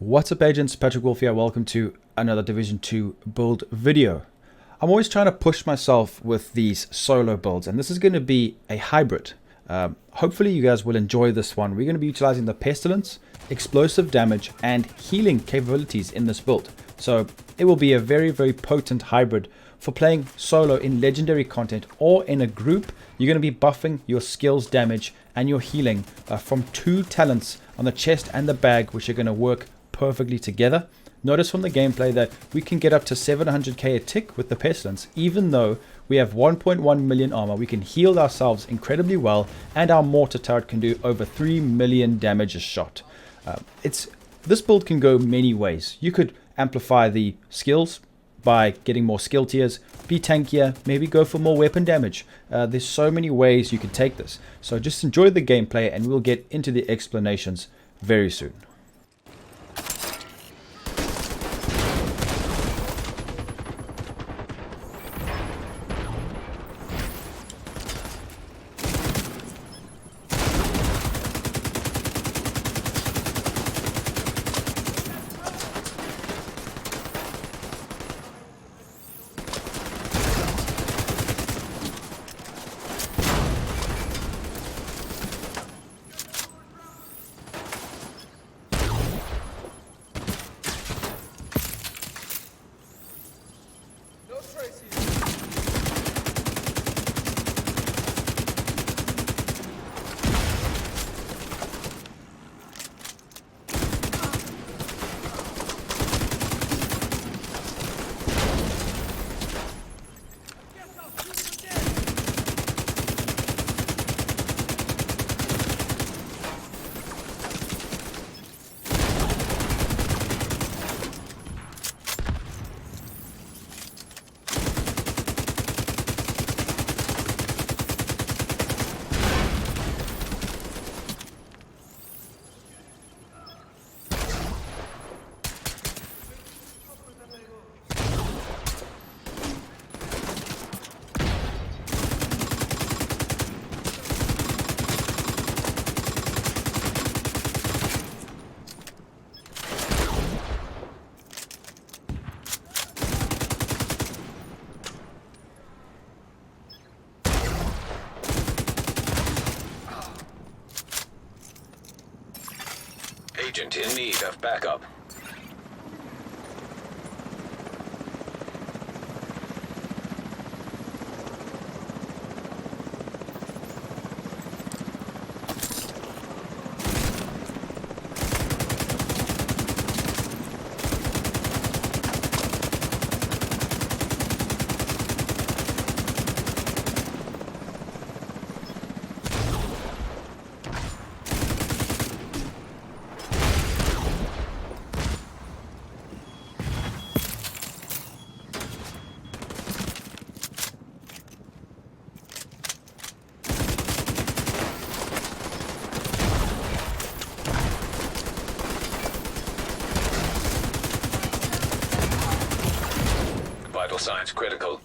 What's up, agents? Patrick Wolf here. Welcome to another Division 2 build video. I'm always trying to push myself with these solo builds, and this is going to be a hybrid. Hopefully you guys will enjoy this one. We're going to be utilizing the Pestilence, explosive damage, and healing capabilities in this build. So it will be a very, very potent hybrid for playing solo in legendary content or in a group. You're going to be buffing your skills damage and your healing from two talents on the chest and the bag, which are going to work perfectly together. Notice from the gameplay that we can get up to 700k a tick with the Pestilence. Even though we have 1.1 million armor, we can heal ourselves incredibly well, and our mortar turret can do over 3 million damage a shot. This build can go many ways. You could amplify the skills by getting more skill tiers, be tankier, maybe go for more weapon damage. There's so many ways you can take this. So just enjoy the gameplay and we'll get into the explanations very soon. Agent in need of backup. Vital signs critical.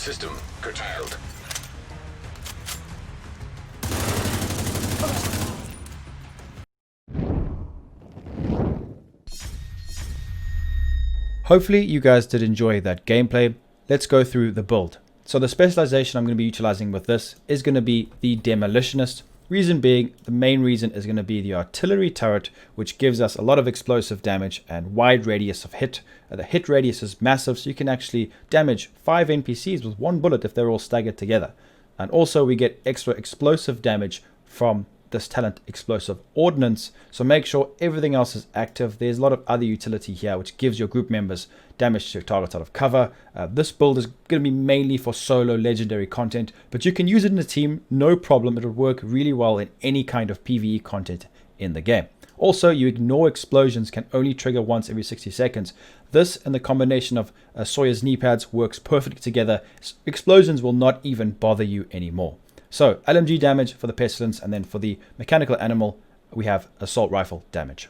System curtailed. Hopefully you guys did enjoy that gameplay. Let's go through the build. So the specialization I'm going to be utilizing with this is going to be the Demolitionist. Reason being, the main reason is going to be the artillery turret, which gives us a lot of explosive damage and wide radius of hit. The hit radius is massive, so you can actually damage 5 NPCs with one bullet if they're all staggered together. And also we get extra explosive damage from this talent, Explosive Ordnance. So make sure everything else is active. There's a lot of other utility here which gives your group members damage to targets out of cover. This build is going to be mainly for solo legendary content, but you can use it in a team, no problem. It'll work really well in any kind of PvE content in the game. Also, you ignore explosions can only trigger once every 60 seconds. This and the combination of Sawyer's knee pads works perfectly together. Explosions will not even bother you anymore. So LMG damage for the Pestilence, and then for the Mechanical Animal we have Assault Rifle damage.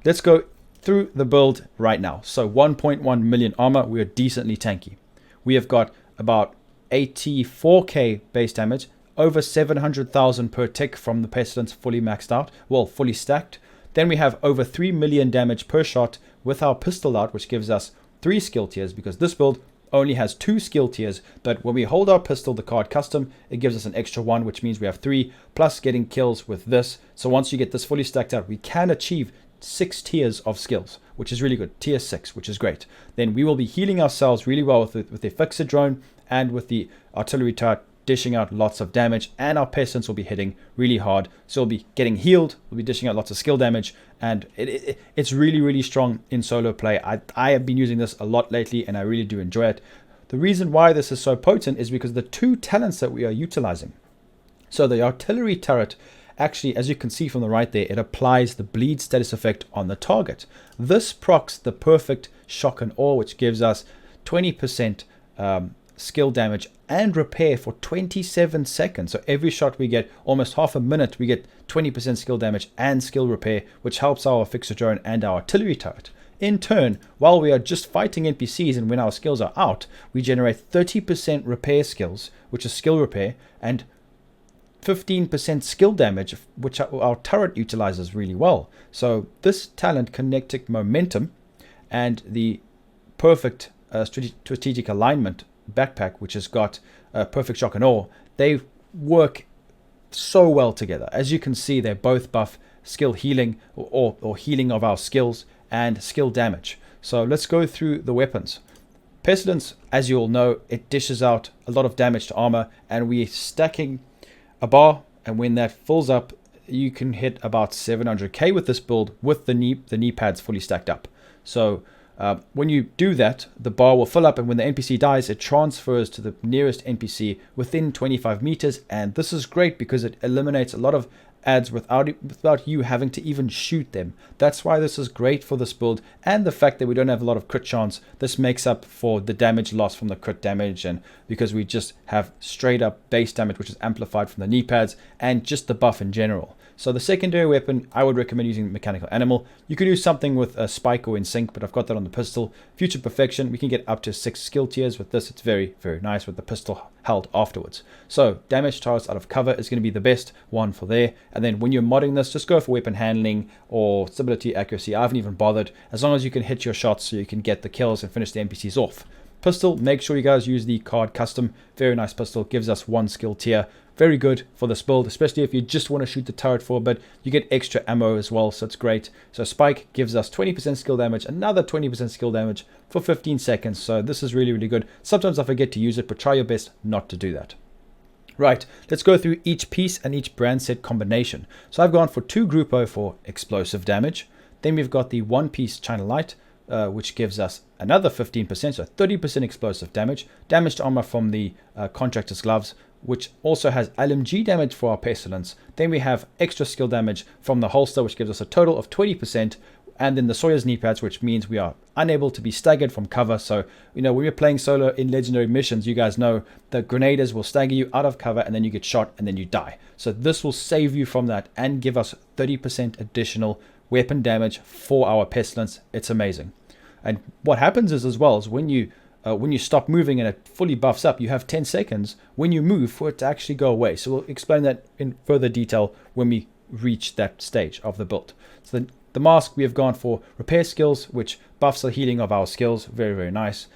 Let's go through the build right now. So 1.1 million armor, we are decently tanky. We have got about 84k base damage, over 700,000 per tick from the Pestilence fully maxed out, well, fully stacked. Then we have over 3 million damage per shot with our pistol out, which gives us 3 skill tiers, because this build only has 2 skill tiers, but when we hold our pistol, the card custom, it gives us an extra 1, which means we have 3, plus getting kills with this. So once you get this fully stacked out, we can achieve 6 tiers of skills, which is really good. Tier 6, which is great. Then we will be healing ourselves really well with the Fixer Drone and with the artillery turret, dishing out lots of damage, and our Pestilence will be hitting really hard. So we'll be getting healed, we'll be dishing out lots of skill damage, and it's really, really strong in solo play. I have been using this a lot lately, and I really do enjoy it. The reason why this is so potent is because of the 2 talents that we are utilizing. So the artillery turret, actually, as you can see from the right there, it applies the bleed status effect on the target. This procs the perfect shock and awe, which gives us 20% skill damage and repair for 27 seconds. So every shot we get, almost half a minute, we get 20% skill damage and skill repair, which helps our Fixer Drone and our artillery turret. In turn, while we are just fighting NPCs and when our skills are out, we generate 30% repair skills, which is skill repair, and 15% skill damage, which our turret utilizes really well. So this talent, Kinetic Momentum, and the perfect strategic alignment backpack, which has got perfect shock and awe, they work so well together. As you can see, they both buff skill healing or healing of our skills and skill damage. So let's go through the weapons. Pestilence, as you all know, it dishes out a lot of damage to armor, and we're stacking a bar, and when that fills up, you can hit about 700k with this build with the knee pads fully stacked up. So when you do that, the bar will fill up, and when the NPC dies, it transfers to the nearest NPC within 25 meters, and this is great because it eliminates a lot of adds without you having to even shoot them. That's why this is great for this build, and the fact that we don't have a lot of crit chance, this makes up for the damage loss from the crit damage, and because we just have straight up base damage, which is amplified from the knee pads and just the buff in general. So the secondary weapon, I would recommend using Mechanical Animal. You could do something with a Spike or in Sync, but I've got that on the pistol. Future Perfection, we can get up to 6 skill tiers with this. It's very, very nice with the pistol held afterwards. So damage targets out of cover is going to be the best one for there. And then when you're modding this, just go for weapon handling or stability, accuracy. I haven't even bothered, as long as you can hit your shots so you can get the kills and finish the NPCs off. Pistol, make sure you guys use the card custom. Very nice pistol, gives us 1 skill tier. Very good for this build, especially if you just want to shoot the turret for a bit. You get extra ammo as well, so it's great. So Spike gives us 20% skill damage, another 20% skill damage for 15 seconds. So this is really, really good. Sometimes I forget to use it, but try your best not to do that. Right, let's go through each piece and each brand set combination. So I've gone for 2 Group O for explosive damage. Then we've got the 1 piece China Light, which gives us another 15%, so 30% explosive damage. Damaged armor from the Contractor's Gloves, which also has LMG damage for our Pestilence. Then we have extra skill damage from the holster, which gives us a total of 20%. And then the Sawyer's knee pads, which means we are unable to be staggered from cover. So, when you're playing solo in legendary missions, you guys know the grenaders will stagger you out of cover, and then you get shot and then you die. So this will save you from that and give us 30% additional weapon damage for our Pestilence. It's amazing. And what happens is, as well, is when you when you stop moving and it fully buffs up, you have 10 seconds when you move for it to actually go away. So we'll explain that in further detail when we reach that stage of the build. So the mask, we have gone for repair skills, which buffs the healing of our skills. Very, very nice.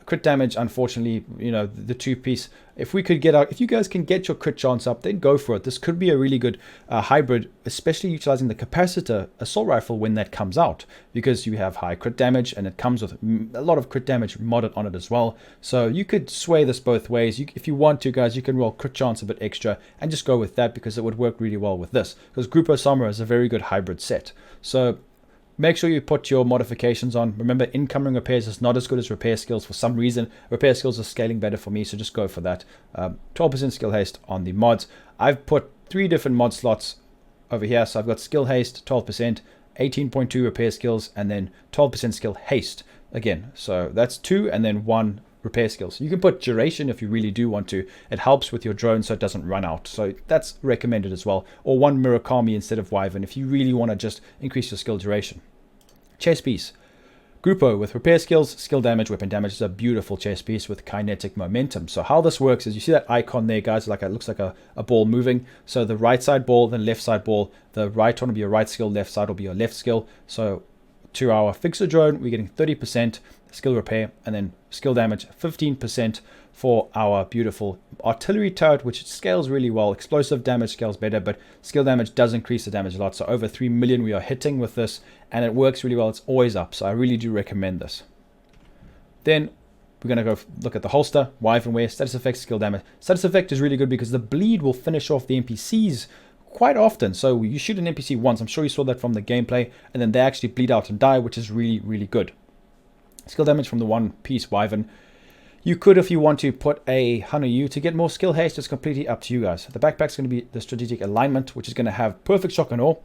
Crit damage, unfortunately, the two-piece. If you guys can get your crit chance up, then go for it. This could be a really good hybrid, especially utilizing the capacitor assault rifle when that comes out, because you have high crit damage and it comes with a lot of crit damage modded on it as well. So you could sway this both ways. If you want to, guys, you can roll crit chance a bit extra and just go with that, because it would work really well with this, because Grupo Sombra is a very good hybrid set. So make sure you put your modifications on. Remember, incoming repairs is not as good as repair skills. For some reason, repair skills are scaling better for me, so just go for that. 12% skill haste on the mods. I've put 3 different mod slots over here. So I've got skill haste, 12%, 18.2 repair skills, and then 12% skill haste again. So that's 2 and then 1 repair skills. You can put duration if you really do want to. It helps with your drone so it doesn't run out. So that's recommended as well. Or 1 Murakami instead of Wyvern if you really want to just increase your skill duration. Chest piece. Grupo with repair skills, skill damage, weapon damage is a beautiful chest piece with kinetic momentum. So how this works is you see that icon there, guys, like it looks like a ball moving. So the right side ball, then left side ball. The right one will be your right skill, left side will be your left skill. So to our fixer drone, we're getting 30% skill repair and then skill damage 15% for our beautiful artillery turret, which scales really well. Explosive damage scales better, but skill damage does increase the damage a lot. So over 3 million we are hitting with this, and it works really well. It's always up, so I really do recommend this. Then we're going to go look at the holster, Wyvern wear, status effect, skill damage. Status effect is really good because the bleed will finish off the NPCs quite often. So you shoot an NPC once, I'm sure you saw that from the gameplay, and then they actually bleed out and die, which is really, really good. Skill damage from the one piece Wyvern. You could, if you want to, put a Hanu to get more skill haste. It's completely up to you guys. The backpack's going to be the strategic alignment, which is going to have perfect shock and awe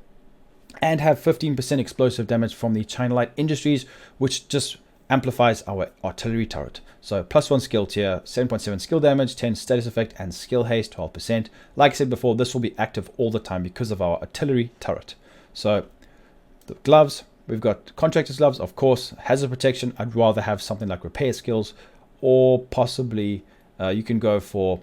and have 15% explosive damage from the China Light Industries, which just amplifies our artillery turret. So +1 skill tier, 7.7 skill damage, 10 status effect, and skill haste 12%. Like I said before, this will be active all the time because of our artillery turret. So the gloves, we've got contractor's gloves, of course, hazard protection. I'd rather have something like repair skills, or possibly you can go for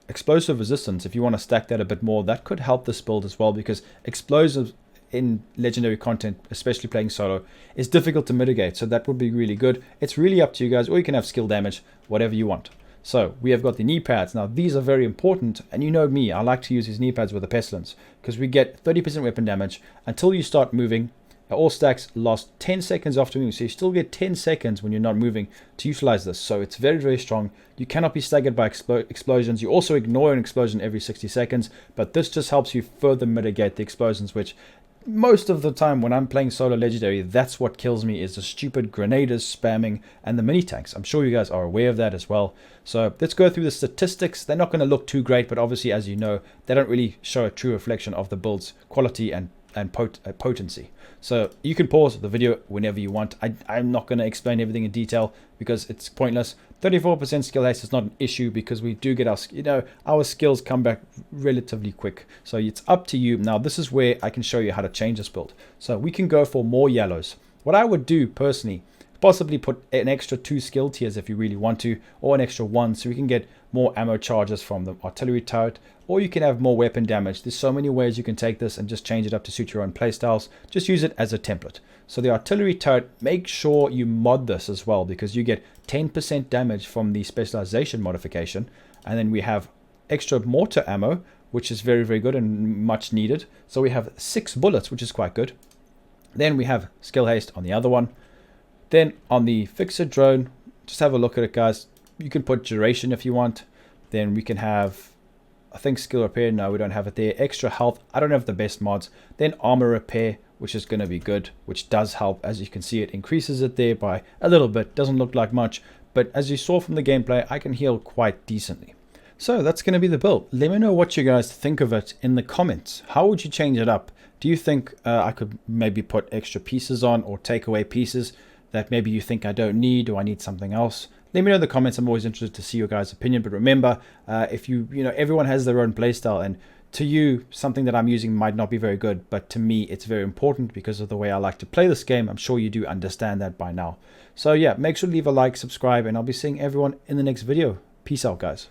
explosive resistance if you want to stack that a bit more. That could help this build as well, because explosives in legendary content, especially playing solo, is difficult to mitigate. So that would be really good. It's really up to you guys, or you can have skill damage, whatever you want. So we have got the knee pads. Now these are very important, and you know me, I like to use these knee pads with the pestilence because we get 30% weapon damage until you start moving. All stacks last 10 seconds after moving, so you still get 10 seconds when you're not moving to utilize this. So it's very, very strong. You cannot be staggered by explosions. You also ignore an explosion every 60 seconds, but this just helps you further mitigate the explosions, which most of the time when I'm playing solo legendary, that's what kills me, is the stupid grenaders spamming and the mini tanks. I'm sure you guys are aware of that as well. So let's go through the statistics. They're not going to look too great, but obviously, as you know, they don't really show a true reflection of the build's quality and potency. So you can pause the video whenever you want. I'm not going to explain everything in detail because it's pointless. 34% skill haste is not an issue because we do get our skills come back relatively quick. So it's up to you. Now this is where I can show you how to change this build. So we can go for more yellows. What I would do personally, possibly put an extra 2 skill tiers if you really want to, or an extra 1 so we can get more ammo charges from the artillery turret, or you can have more weapon damage. There's so many ways you can take this and just change it up to suit your own playstyles. Just use it as a template. So the artillery turret, make sure you mod this as well, because you get 10% damage from the specialization modification, and then we have extra mortar ammo, which is very, very good and much needed. So we have 6 bullets, which is quite good. Then we have skill haste on the other one. Then on the fixer drone, just have a look at it, guys. You can put duration if you want. Then we can have, I think, skill repair. No, we don't have it there. Extra health. I don't have the best mods. Then armor repair, which is going to be good, which does help. As you can see, it increases it there by a little bit. Doesn't look like much, but as you saw from the gameplay, I can heal quite decently. So that's going to be the build. Let me know what you guys think of it in the comments. How would you change it up? Do you think I could maybe put extra pieces on, or take away pieces that maybe you think I don't need, or I need something else? Let me know in the comments. I'm always interested to see your guys' opinion. But remember, if everyone has their own playstyle, and to you, something that I'm using might not be very good, but to me, it's very important because of the way I like to play this game. I'm sure you do understand that by now. So yeah, make sure to leave a like, subscribe, and I'll be seeing everyone in the next video. Peace out, guys.